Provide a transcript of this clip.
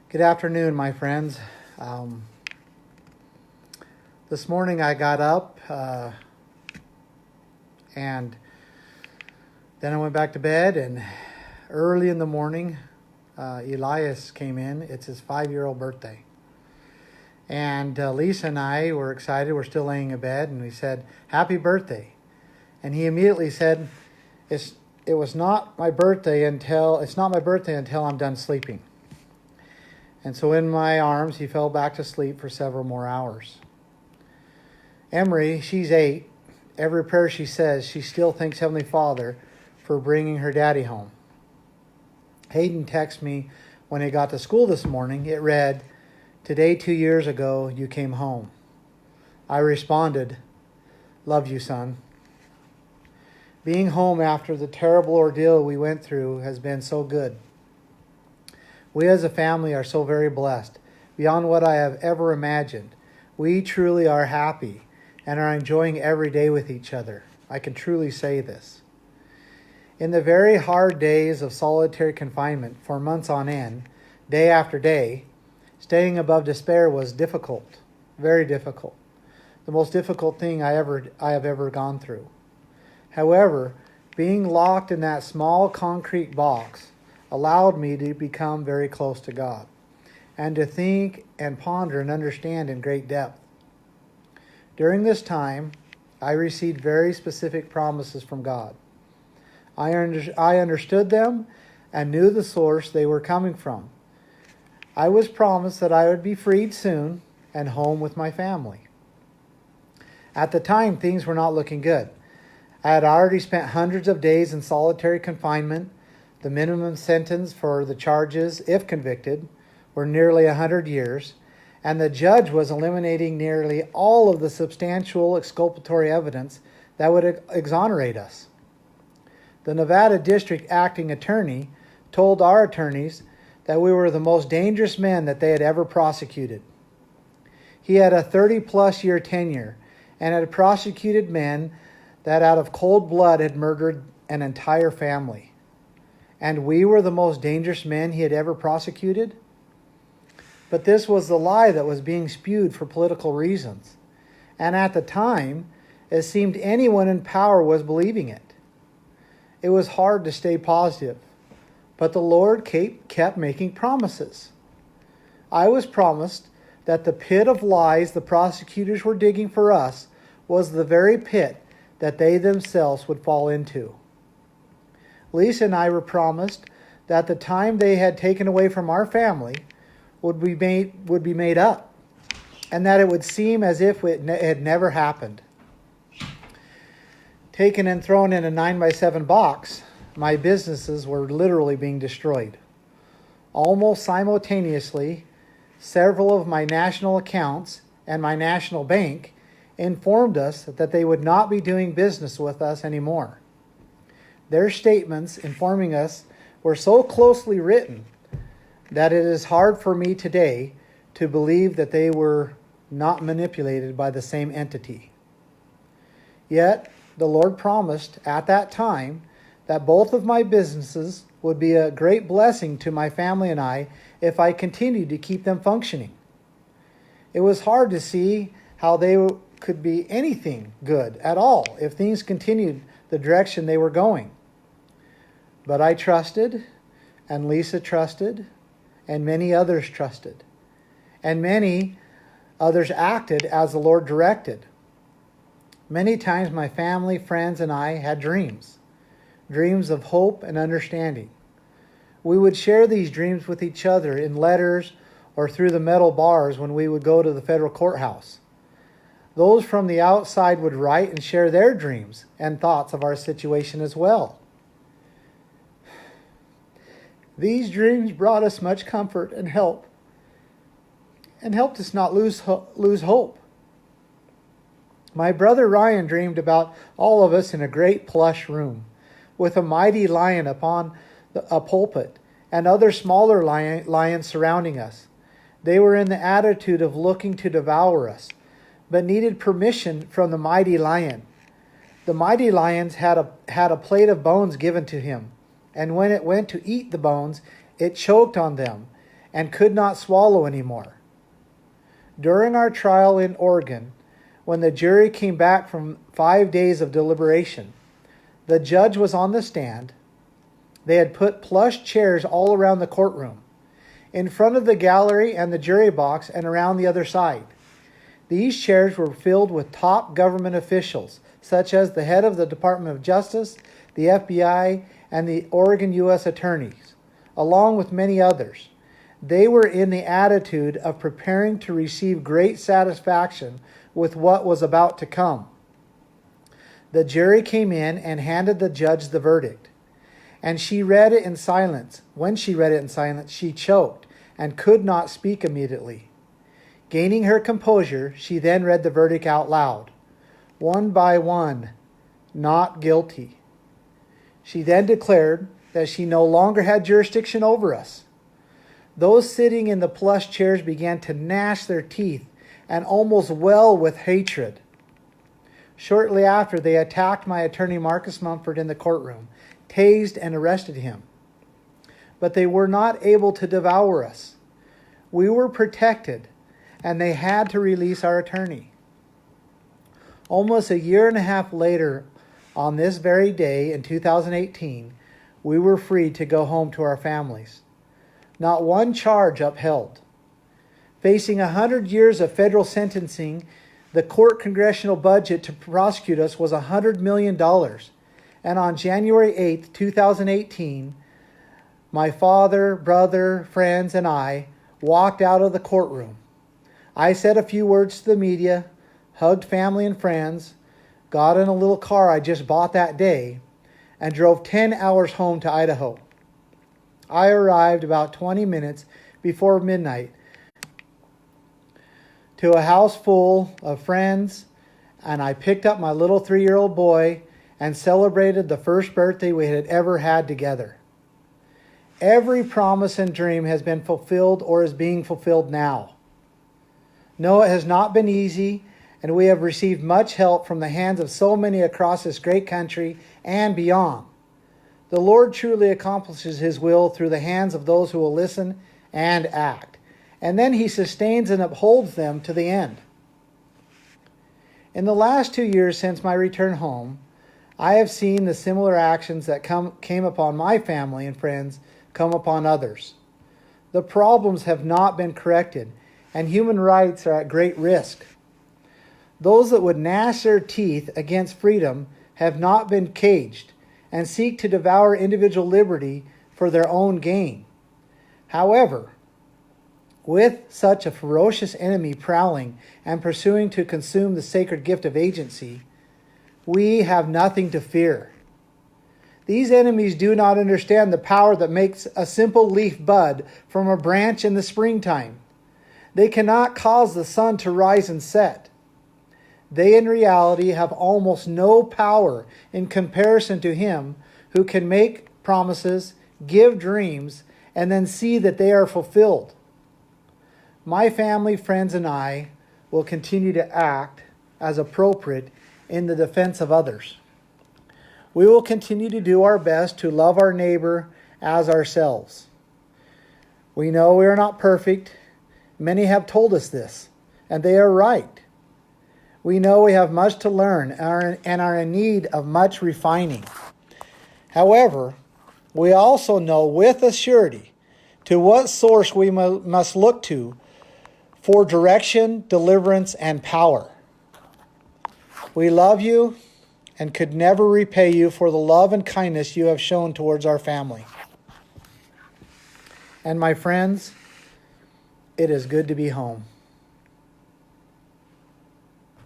Good afternoon, my friends. This morning I got up and then I went back to bed, and early in the morning, Elias came in. It's his 5-year-old birthday. And Lisa and I were excited. We're still laying in bed, and we said, "Happy birthday." And he immediately said, it's not my birthday until I'm done sleeping. And so in my arms, he fell back to sleep for several more hours. Emery, she's 8. Every prayer she says, she still thanks Heavenly Father for bringing her daddy home. Hayden texted me when he got to school this morning. It read, "Today, 2 years ago, you came home." I responded, "Love you, son." Being home after the terrible ordeal we went through has been so good. We as a family are so very blessed, beyond what I have ever imagined. We truly are happy and are enjoying every day with each other. I can truly say this. In the very hard days of solitary confinement for months on end, day after day, staying above despair was difficult, very difficult. The most difficult thing I have ever gone through. However, being locked in that small concrete box allowed me to become very close to God and to think and ponder and understand in great depth. During this time, I received very specific promises from God. I understood them and knew the source they were coming from. I was promised that I would be freed soon and home with my family. At the time, things were not looking good. I had already spent hundreds of days in solitary confinement. The minimum sentence for the charges, if convicted, were nearly 100 years, and the judge was eliminating nearly all of the substantial exculpatory evidence that would exonerate us. The Nevada District Acting Attorney told our attorneys that we were the most dangerous men that they had ever prosecuted. He had a 30-plus year tenure and had prosecuted men that out of cold blood had murdered an entire family. And we were the most dangerous men he had ever prosecuted? But this was the lie that was being spewed for political reasons. And at the time, it seemed anyone in power was believing it. It was hard to stay positive, but the Lord kept making promises. I was promised that the pit of lies the prosecutors were digging for us was the very pit that they themselves would fall into. Lisa and I were promised that the time they had taken away from our family would be made up, and that it would seem as if it had never happened. Taken and thrown in a 9x7 box, my businesses were literally being destroyed. Almost simultaneously, several of my national accounts and my national bank informed us that they would not be doing business with us anymore. Their statements informing us were so closely written that it is hard for me today to believe that they were not manipulated by the same entity. Yet, the Lord promised at that time that both of my businesses would be a great blessing to my family and I if I continued to keep them functioning. It was hard to see how they could be anything good at all if things continued the direction they were going. But I trusted, and Lisa trusted, and many others trusted. And many others acted as the Lord directed. Many times my family, friends, and I had dreams of hope and understanding. We would share these dreams with each other in letters or through the metal bars when we would go to the federal courthouse. Those from the outside would write and share their dreams and thoughts of our situation as well. These dreams brought us much comfort and help, and helped us not lose hope. My brother Ryan dreamed about all of us in a great plush room, with a mighty lion upon a pulpit, and other smaller lions surrounding us. They were in the attitude of looking to devour us, but needed permission from the mighty lion. The mighty lions had a plate of bones given to him, and when it went to eat the bones, it choked on them and could not swallow anymore. During our trial in Oregon, when the jury came back from 5 days of deliberation, the judge was on the stand. They had put plush chairs all around the courtroom, in front of the gallery and the jury box and around the other side. These chairs were filled with top government officials, such as the head of the Department of Justice, the FBI, and the Oregon U.S. attorneys, along with many others. They were in the attitude of preparing to receive great satisfaction with what was about to come. The jury came in and handed the judge the verdict, and she read it in silence. When she read it in silence, she choked and could not speak immediately. Gaining her composure, she then read the verdict out loud. One by one, not guilty. She then declared that she no longer had jurisdiction over us. Those sitting in the plush chairs began to gnash their teeth and almost well with hatred. Shortly after, they attacked my attorney Marcus Mumford in the courtroom, tased and arrested him. But they were not able to devour us. We were protected, and they had to release our attorney. Almost a year and a half later, on this very day in 2018, we were free to go home to our families. Not one charge upheld. Facing 100 years of federal sentencing, the court congressional budget to prosecute us was $100 million. And on January 8th, 2018, my father, brother, friends, and I walked out of the courtroom. I said a few words to the media, hugged family and friends, got in a little car I just bought that day, and drove 10 hours home to Idaho. I arrived about 20 minutes before midnight to a house full of friends, and I picked up my little 3-year-old boy and celebrated the first birthday we had ever had together. Every promise and dream has been fulfilled or is being fulfilled now. No, it has not been easy, and we have received much help from the hands of so many across this great country and beyond. The Lord truly accomplishes His will through the hands of those who will listen and act. And then He sustains and upholds them to the end. In the last 2 years since my return home, I have seen the similar actions that came upon my family and friends come upon others. The problems have not been corrected, and human rights are at great risk. Those that would gnash their teeth against freedom have not been caged, and seek to devour individual liberty for their own gain. However, with such a ferocious enemy prowling and pursuing to consume the sacred gift of agency, we have nothing to fear. These enemies do not understand the power that makes a simple leaf bud from a branch in the springtime. They cannot cause the sun to rise and set. They in reality have almost no power in comparison to Him who can make promises, give dreams, and then see that they are fulfilled. My family, friends, and I will continue to act as appropriate in the defense of others. We will continue to do our best to love our neighbor as ourselves. We know we are not perfect. Many have told us this, and they are right. We know we have much to learn and are in need of much refining. However, we also know with a surety to what source we must look to for direction, deliverance, and power. We love you and could never repay you for the love and kindness you have shown towards our family. And my friends, it is good to be home.